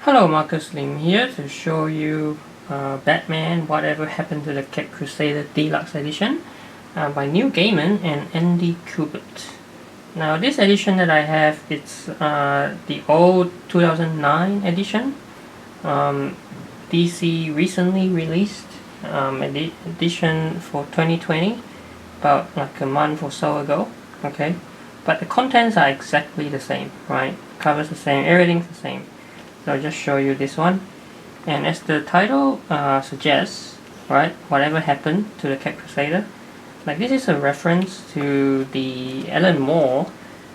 Hello, Marcus Lim here to show you Batman Whatever Happened to the Crusader Deluxe Edition by Neil Gaiman and Andy Kubert. Now this edition that I have, it's the old 2009 edition. DC recently released edition for 2020, about like a month or so ago. Okay, but the contents are exactly the same, right? Covers the same, everything's the same. So I'll just show you this one, and as the title suggests, right, whatever happened to the Crusader, like this is a reference to the Alan Moore,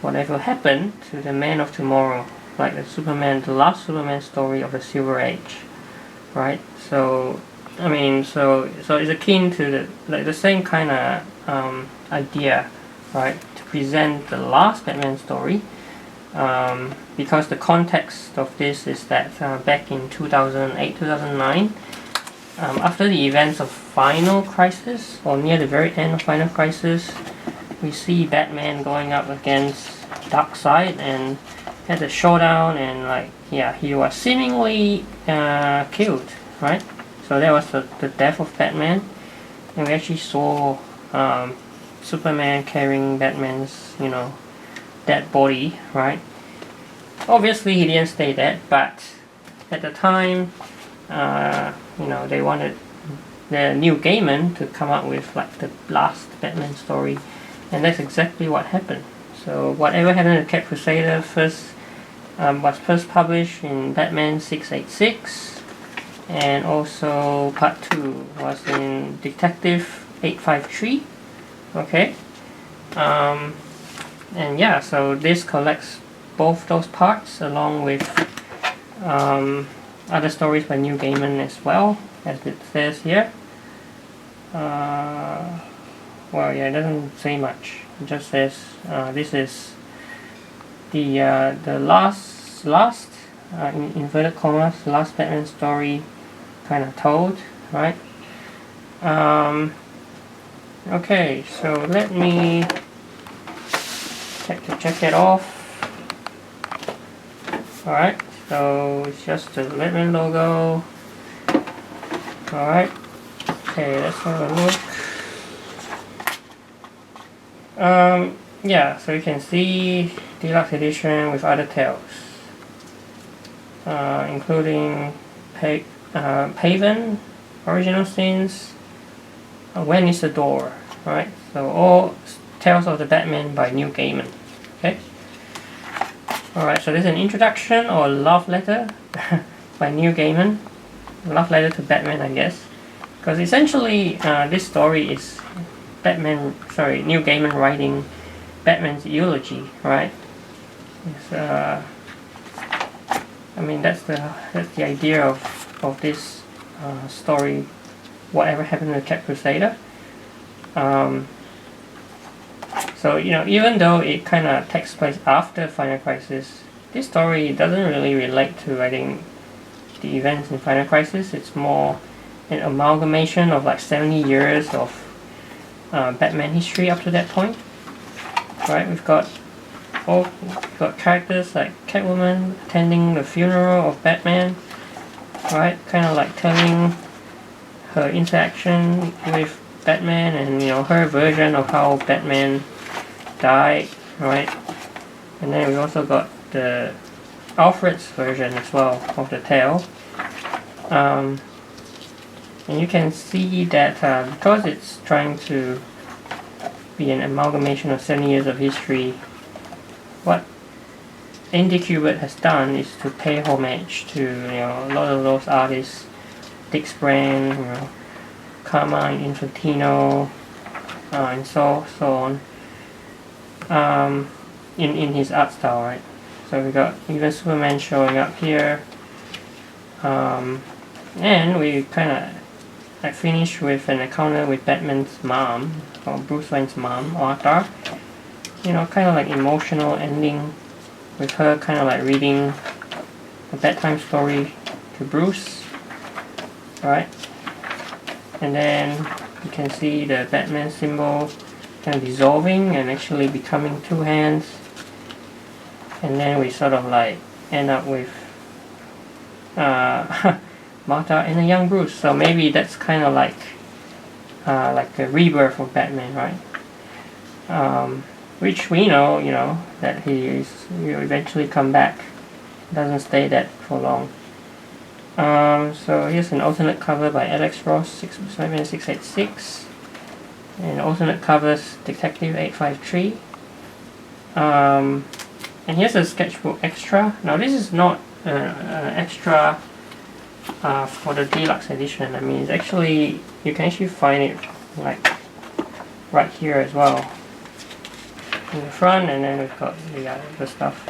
whatever happened to the Man of Tomorrow, like the last Superman story of the Silver Age, right? So I mean, so it's akin to the same kind of idea, right, to present the last Batman story. Because the context of this is that back in 2008-2009, after the events of Final Crisis, or near the very end of Final Crisis, we see Batman going up against Darkseid and had a showdown, and he was seemingly killed, right? So that was the death of Batman, and we actually saw Superman carrying Batman's, dead body, right? Obviously he didn't stay dead, but at the time, they wanted the Neil Gaiman to come up with like the last Batman story, and that's exactly what happened. So whatever happened to Crusader was first published in Batman 686, and also part 2 was in Detective 853. Okay. And yeah, so this collects both those parts along with other stories by Neil Gaiman as well, as it says here. Well, yeah, it doesn't say much. It just says this is the last in inverted commas last Batman story kind of told, right? Okay, so let me check it off. Alright, so it's just the Batman logo. Alright, okay, let's have a look. Yeah, so you can see Deluxe Edition with other tales, including Paven, original scenes, When is the Door, right? So all Tales of the Batman by Neil Gaiman. Okay. Alright, so this is an introduction or love letter by Neil Gaiman. Love letter to Batman, I guess. Because essentially, this story is Neil Gaiman writing Batman's eulogy, right? It's, I mean, that's the idea of this story. Whatever happened to the Crusader. So, even though it kind of takes place after Final Crisis, this story doesn't really relate to, I think, the events in Final Crisis. It's more an amalgamation of like 70 years of Batman history up to that point. Right? We've got characters like Catwoman attending the funeral of Batman, right? Kind of like telling her interaction with Batman and her version of how Batman died, right? And then we also got the Alfred's version as well of the tale, and you can see that because it's trying to be an amalgamation of 70 years of history, what Andy Kubert has done is to pay homage to a lot of those artists, Dick Sprang, Carmine Infantino, and so on, in his art style, right? So we got even Superman showing up here, and we kind of finish with an encounter with Batman's mom, or Bruce Wayne's mom, Martha. Kind of like emotional ending with her kind of like reading a bedtime story to Bruce, right? And then you can see the Batman symbol kind of dissolving and actually becoming two hands, and then we sort of like end up with Martha and a young Bruce. So maybe that's kind of like a rebirth of Batman, right? Which we know, that he will eventually come back. Doesn't stay that for long. So here's an alternate cover by Alex Ross, 686, and alternate covers Detective 853. And here's a sketchbook extra. Now this is not an extra for the deluxe edition. I mean, it's actually, you can actually find it like right here as well in the front, and then we've got the other stuff.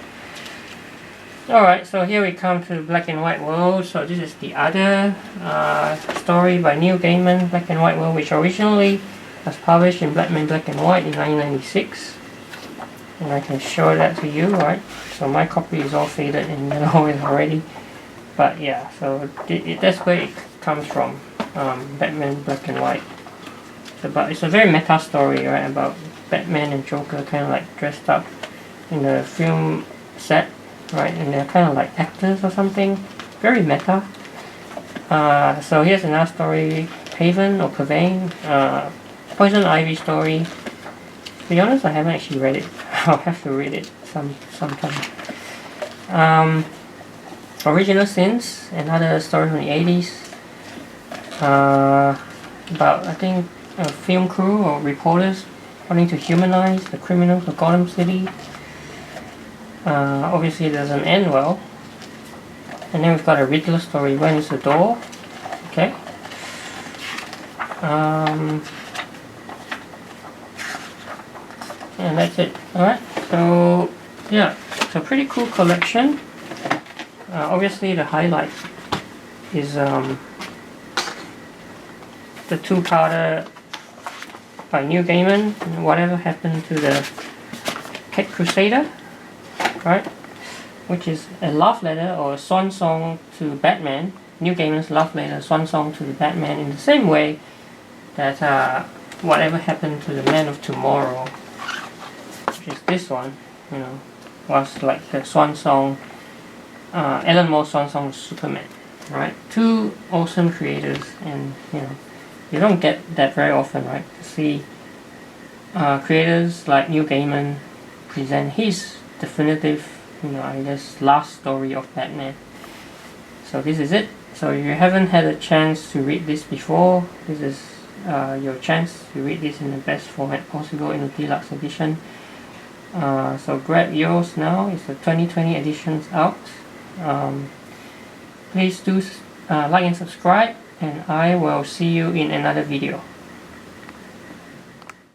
Alright, so here we come to the black and white world. So this is the other story by Neil Gaiman, Black and White World, which originally was published in Batman Black and White in 1996. And I can show that to you, right? So my copy is all faded and yellow already. But yeah, so that's where it comes from, Batman Black and White. It's a very meta story, right? About Batman and Joker kind of like dressed up in a film set, right? And they're kind of like actors or something. Very meta. So here's another story, Pavan or Pavane, Poison Ivy story. To be honest, I haven't actually read it. I'll have to read it sometime. Original Sins, another story from the 80s. About, I think, a film crew or reporters wanting to humanize the criminals of Gotham City. Obviously it doesn't end well. And then we've got a Riddler story, When is the Door? Okay. And that's it. Alright, so yeah, it's a pretty cool collection. Obviously the highlight is the two-parter by Neil Gaiman, Whatever Happened to the Crusader, right? Which is a love letter or a swan song to Batman. Neil Gaiman's love letter, swan song to the Batman, in the same way that Whatever Happened to the Man of Tomorrow, which is this one, was like the swan song, Alan Moore's swan song to Superman, right? Two awesome creators, and you don't get that very often, right? To see creators like Neil Gaiman present his definitive, I guess, last story of Batman. So this is it. So if you haven't had a chance to read this before, this is your chance to read this in the best format possible in the deluxe edition. So grab yours now. It's the 2020 edition's out. Please do like and subscribe, and I will see you in another video.